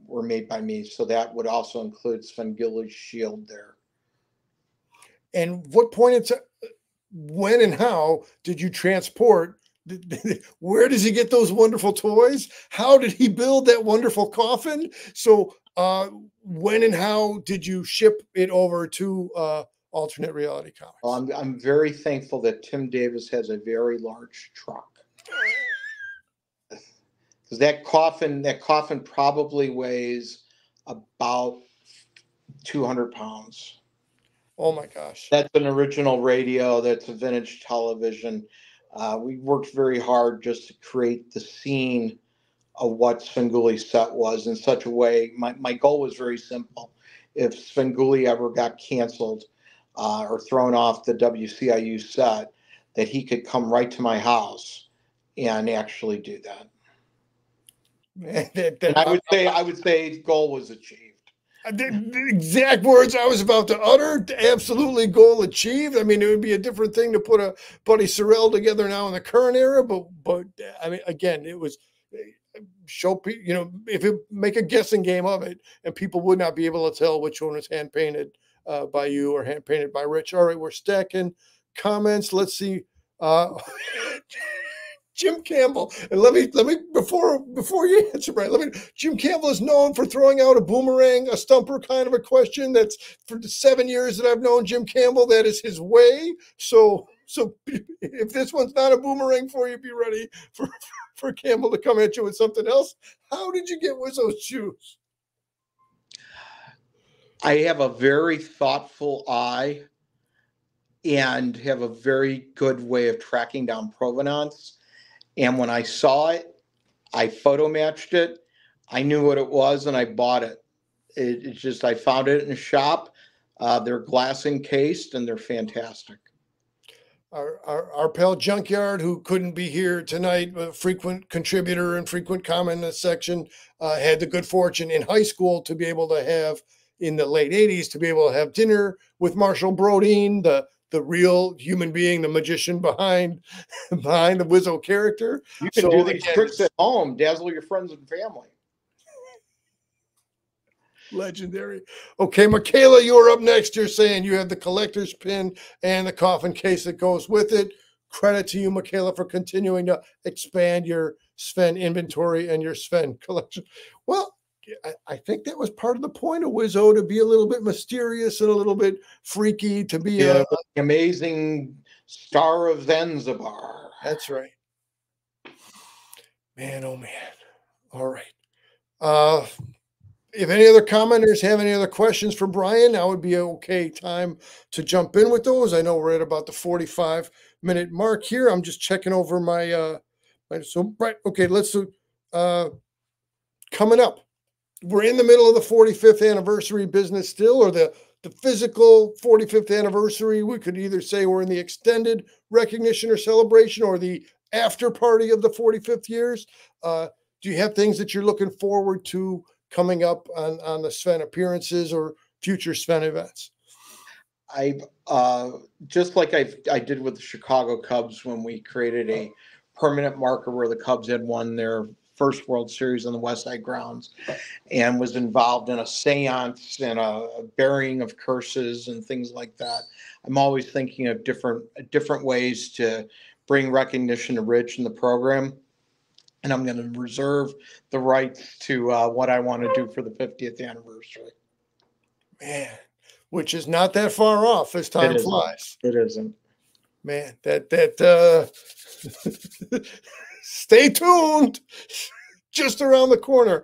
were made by me. So that would also include Svengoolie's shield there. And what point when and how did you transport? Where does he get those wonderful toys? How did he build that wonderful coffin? So when and how did you ship it over to Alternate Reality Comics? Well, I'm very thankful that Tim Davis has a very large truck. Because that coffin probably weighs about 200 pounds. Oh my gosh. That's an original radio. That's a vintage television. We worked very hard just to create the scene of what Svengoolie's set was in such a way. My goal was very simple. If Svengoolie ever got canceled or thrown off the WCIU set, that he could come right to my house and actually do that. And I would say goal was achieved. The exact words I was about to utter. Absolutely, goal achieved. I mean, it would be a different thing to put a Buddy Sorrell together now in the current era, but I mean, again, it was show people. You know, if you make a guessing game of it, and people would not be able to tell which one was hand painted by you or hand painted by Rich. All right, we're stacking comments. Let's see. Jim Campbell, and let me before you answer, Brian, Jim Campbell is known for throwing out a boomerang, a stumper kind of a question. That's for the 7 years that I've known Jim Campbell, that is his way. So if this one's not a boomerang for you, be ready for Campbell to come at you with something else. How did you get Wizzo's shoes? I have a very thoughtful eye and have a very good way of tracking down provenance. And when I saw it, I photo matched it. I knew what it was, and I bought it. It's just I found it in a shop. They're glass encased, and they're fantastic. Our pal Junkyard, who couldn't be here tonight, a frequent contributor and frequent comment in the section, had the good fortune in high school to be able to have, in the late 80s, to be able to have dinner with Marshall Brodeen, the real human being, the magician behind the Wizzo character. You can do these tricks at home, dazzle your friends and family. Legendary. Okay, Michaela, you're up next. You're saying you have the collector's pin and the coffin case that goes with it. Credit to you, Michaela, for continuing to expand your Sven inventory and your Sven collection. Well, I think that was part of the point of Wizzo, to be a little bit mysterious and a little bit freaky, to be an amazing star of Zanzibar. That's right. Man, oh man. All right. If any other commenters have any other questions for Brian, now would be an okay time to jump in with those. I know we're at about the 45-minute mark here. I'm just checking over my right. Okay, let's coming up. We're in the middle of the 45th anniversary business still, or the physical 45th anniversary. We could either say we're in the extended recognition or celebration, or the after party of the 45th years. Do you have things that you're looking forward to coming up on the Sven appearances or future Sven events? I've just like I did with the Chicago Cubs when we created a permanent marker where the Cubs had won their first World Series on the West Side grounds, and was involved in a seance and a burying of curses and things like that. I'm always thinking of different ways to bring recognition to Rich in the program, and I'm going to reserve the rights to what I want to do for the 50th anniversary. Man, which is not that far off as time flies. It isn't. Man, stay tuned. Just around the corner.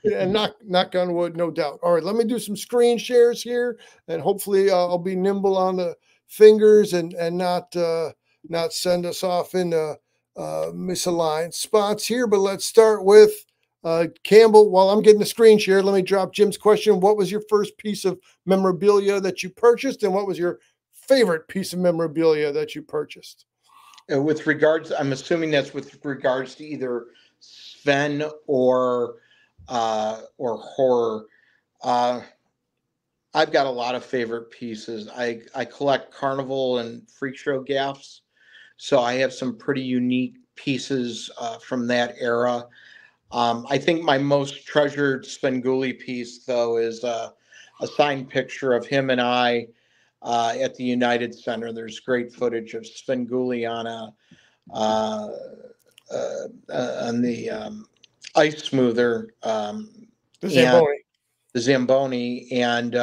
And knock on wood, no doubt. All right, let me do some screen shares here, and hopefully I'll be nimble on the fingers and not send us off into misaligned spots here. But let's start with Campbell. While I'm getting the screen share, let me drop Jim's question. What was your first piece of memorabilia that you purchased, and what was your favorite piece of memorabilia that you purchased? With regards, I'm assuming that's with regards to either Sven or horror. I've got a lot of favorite pieces. I collect carnival and freak show gaffs, so I have some pretty unique pieces from that era. I think my most treasured Svengoolie piece, though, is a signed picture of him and I at the United Center. There's great footage of Svengoolie on the ice smoother, The Zamboni. The Zamboni, and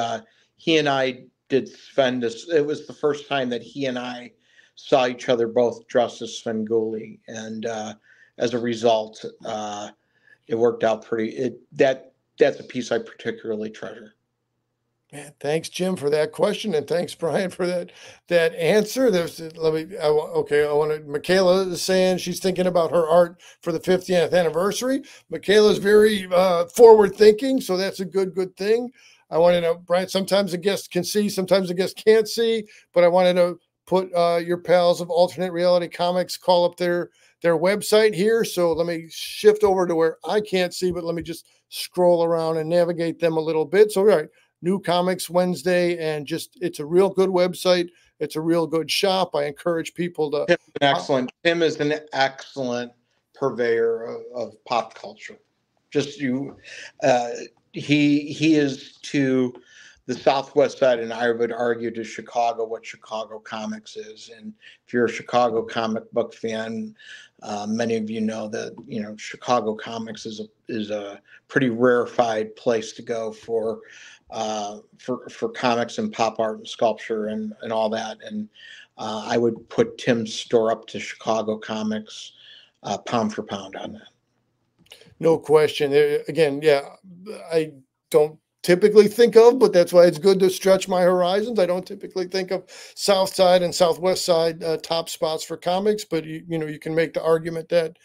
he and I did Sven. It was the first time that he and I saw each other both dressed as Svengoolie, and as a result, it worked out pretty. That's a piece I particularly treasure. Man, thanks, Jim, for that question, and thanks, Brian, for that answer. Michaela is saying she's thinking about her art for the 50th anniversary. Michaela's very forward thinking, so that's a good thing. I wanted to, Brian, sometimes a guest can see, sometimes a guest can't see, but I wanted to put your pals of Alternate Reality Comics call up their website here. So let me shift over to where I can't see, but let me just scroll around and navigate them a little bit. So, all right. New Comics Wednesday, and just it's a real good website. It's a real good shop. I encourage people to. Tim is an excellent purveyor of pop culture. Just he is to the Southwest side, and I would argue to Chicago what Chicago comics is. And if you're a Chicago comic book fan, many of you know that Chicago comics is a pretty rarefied place to go for comics and pop art and sculpture and all that. And I would put Tim's store up to Chicago comics, pound for pound on that. No question. Again, yeah, I don't typically think of, but that's why it's good to stretch my horizons. I don't typically think of South Side and Southwest Side top spots for comics, but you can make the argument that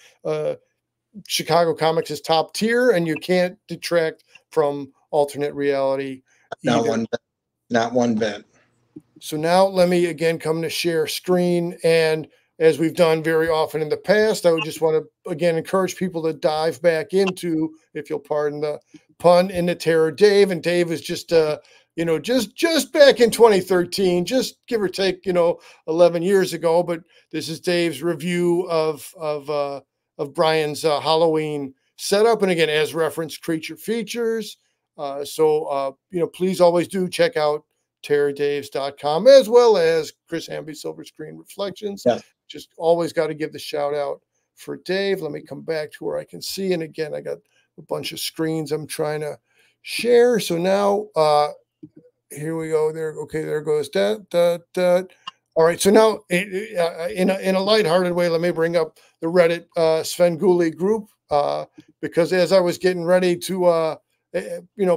Chicago comics is top tier, and you can't detract from Alternate Reality either. Not one bit. So now let me again come to share screen, and as we've done very often in the past, I would just want to again encourage people to dive back into, if you'll pardon the pun, into Terror Dave. And Dave is just just back in 2013, just give or take 11 years ago. But this is Dave's review of Brian's Halloween setup, and again, as referenced, creature features. Please always do check out terrordaves.com, as well as Chris Hamby Silver Screen Reflections. Yeah. Just always got to give the shout out for Dave. Let me come back to where I can see. And again, I got a bunch of screens I'm trying to share. So now here we go. There. Okay, there goes that. All right. So now in a lighthearted way, let me bring up the Reddit Svengoolie group because as I was getting ready to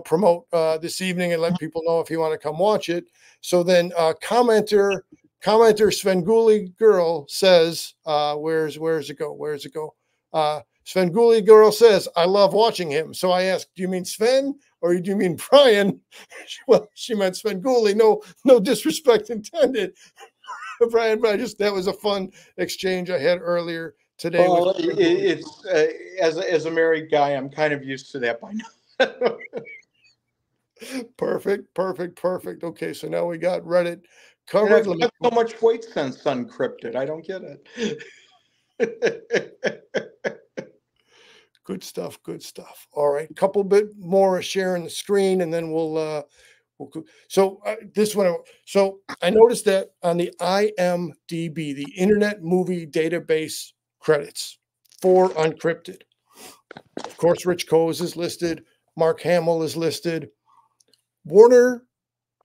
promote this evening and let people know if you want to come watch it. So then commenter Svengoolie girl says, where's it go? Svengoolie girl says, I love watching him. So I asked, do you mean Sven or do you mean Brian? Well, she meant Svengoolie. No disrespect intended. Brian, but that was a fun exchange I had earlier today. Well, it's as a married guy, I'm kind of used to that by now. Perfect. Okay, so now we got Reddit covered. So much weight sense uncrypted. I don't get it. Good stuff. All right, couple bit more sharing the screen, and then we'll so this one. So I noticed that on the IMDb, the Internet Movie Database credits for uncrypted. Of course, Rich Coase is listed. Mark Hamill is listed. Warner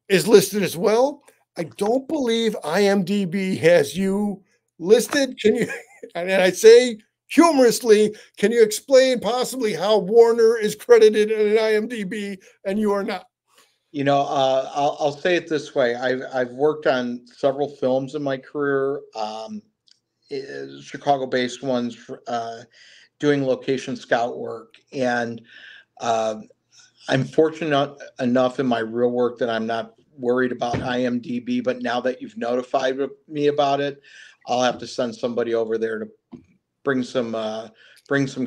is listed as well. I don't believe IMDb has you listed. Can you? And I say humorously, can you explain possibly how Warner is credited in an IMDb and you are not? I'll say it this way. I've worked on several films in my career, Chicago-based ones, doing location scout work. And I'm fortunate enough in my real work that I'm not worried about IMDb, but now that you've notified me about it, I'll have to send somebody over there to bring some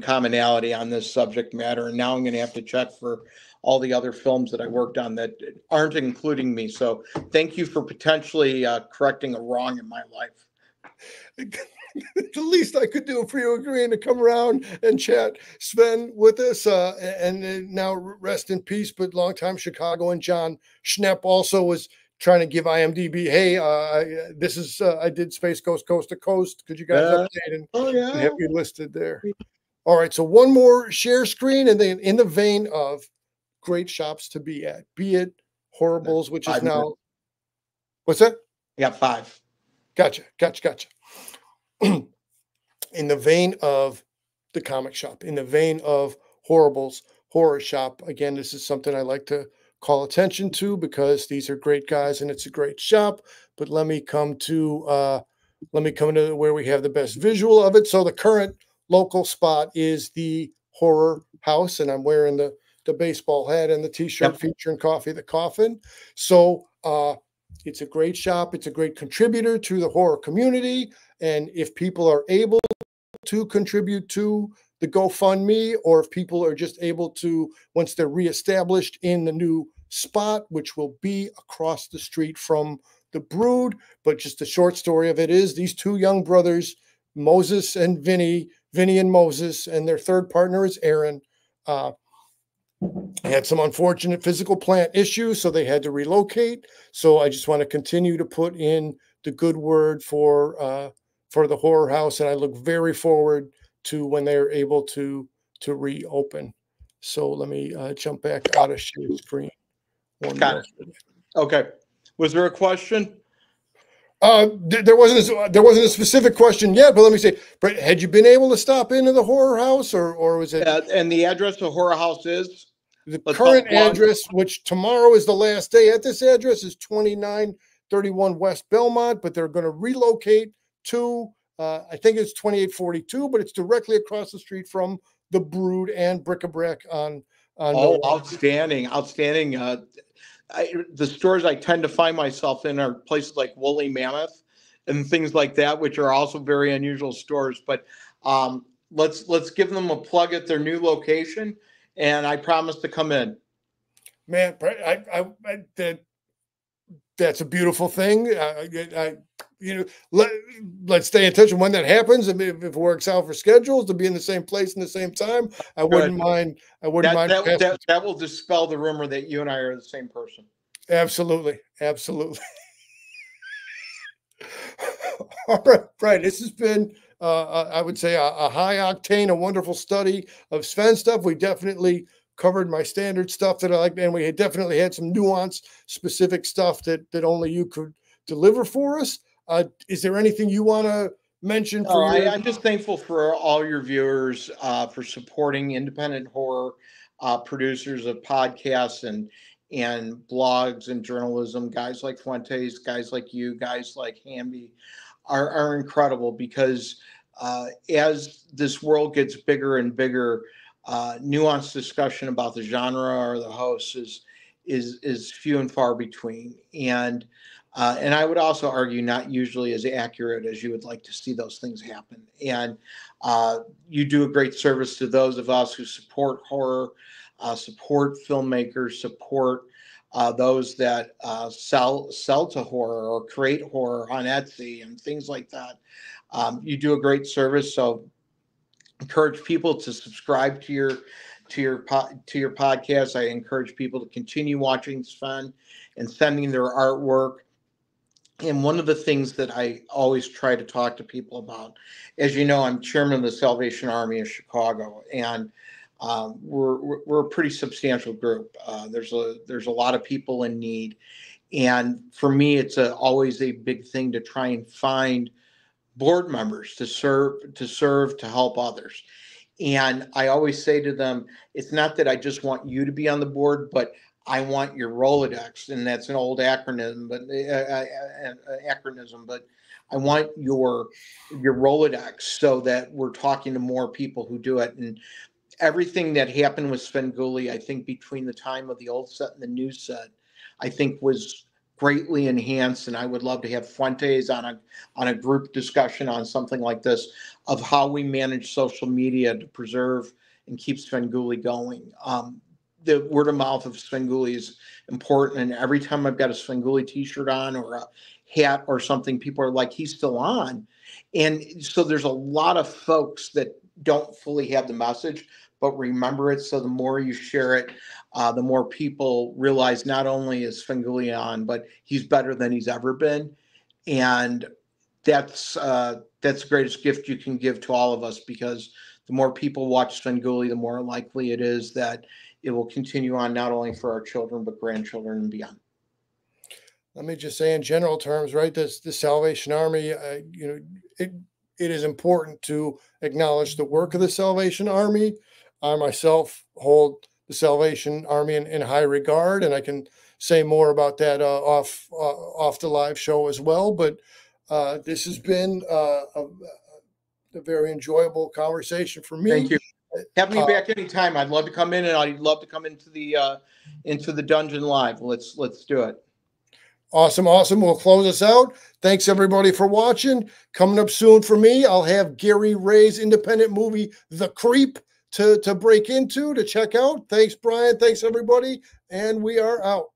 commonality on this subject matter. And now I'm going to have to check for all the other films that I worked on that aren't including me. So thank you for potentially correcting a wrong in my life. The least I could do for you, agreeing to come around and chat, Sven, with us. And now rest in peace, but longtime Chicagoan John Schnepp also was trying to give IMDb, hey, this is, I did Space Ghost Coast to Coast. Could you guys update and have you listed there? All right, so one more share screen, and then in the vein of great shops to be at, be it Horribles, which is now, what's that? Yeah, 5. Gotcha. In the vein of the comic shop, in the vein of Horribles Horror Shop, again, this is something I like to call attention to because these are great guys and it's a great shop. But let me come to where we have the best visual of it. So the current local spot is the Horror House, and I'm wearing the baseball hat and the T-shirt featuring Coffee the Coffin. So it's a great shop. It's a great contributor to the horror community. And if people are able to contribute to the GoFundMe, or if people are just able to, once they're reestablished in the new spot, which will be across the street from the Brood. But just the short story of it is these two young brothers, Moses and Vinny and Moses, and their third partner is Aaron, had some unfortunate physical plant issues, so they had to relocate. So I just want to continue to put in the good word for the Horror House, and I look very forward to when they're able to reopen. So let me jump back out of share screen. Okay. Was there a question? There wasn't a specific question yet, but let me say, Brett, had you been able to stop into the Horror House, or was it? And the address of Horror House is? The current address, which tomorrow is the last day at this address, is 2931 West Belmont, but they're going to relocate to, I think it's 2842, but it's directly across the street from the Brood and Bric-a-Brac on outstanding. The stores I tend to find myself in are places like Woolly Mammoth and things like that, which are also very unusual stores. But let's give them a plug at their new location, and I promise to come in. Man, that's a beautiful thing. Let's stay in touch. And when that happens, if it works out for schedules to be in the same place in the same time, I wouldn't mind. That will dispel the rumor that you and I are the same person. Absolutely. All right. This has been, I would say, a high octane, a wonderful study of Sven stuff. We definitely covered my standard stuff that I like, and we had definitely had some nuance specific stuff that only you could deliver for us. Is there anything you want to mention? I'm just thankful for all your viewers for supporting independent horror producers of podcasts and blogs and journalism. Guys like Fuentes, guys like you, guys like Hamby are incredible, because as this world gets bigger and bigger, nuanced discussion about the genre or the host is few and far between, and I would also argue not usually as accurate as you would like to see those things happen. And you do a great service to those of us who support horror, support filmmakers, support those that sell to horror or create horror on Etsy and things like that. You do a great service, so encourage people to subscribe to your podcast. I encourage people to continue watching Sven and sending their artwork. And one of the things that I always try to talk to people about, as you know, I'm chairman of the Salvation Army of Chicago, and we're a pretty substantial group. There's a lot of people in need, and for me, it's always a big thing to try and find board members to serve, to help others. And I always say to them, it's not that I just want you to be on the board, but I want your Rolodex, and that's an old acronym, but I want your Rolodex so that we're talking to more people who do it. And everything that happened with Svengoolie, I think between the time of the old set and the new set, I think was greatly enhanced. And I would love to have Fuentes on a group discussion on something like this of how we manage social media to preserve and keep Svengoolie going. The word of mouth of Svengoolie is important. And every time I've got a Svengoolie t-shirt on or a hat or something, people are like, he's still on. And so there's a lot of folks that don't fully have the message, but remember it. So the more you share it, the more people realize not only is Svengoolie on, but he's better than he's ever been. And that's the greatest gift you can give to all of us, because the more people watch Svengoolie, the more likely it is that it will continue on not only for our children, but grandchildren and beyond. Let me just say in general terms, right, the Salvation Army, it is important to acknowledge the work of the Salvation Army. I myself hold the Salvation Army in high regard, and I can say more about that off the live show as well. But this has been a very enjoyable conversation for me. Thank you. Have me back anytime. I'd love to come in, and I'd love to come into the dungeon live. Let's do it. Awesome. We'll close us out. Thanks everybody for watching. Coming up soon for me, I'll have Gary Ray's independent movie, The Creep, to break into, to check out. Thanks, Brian. Thanks everybody. And we are out.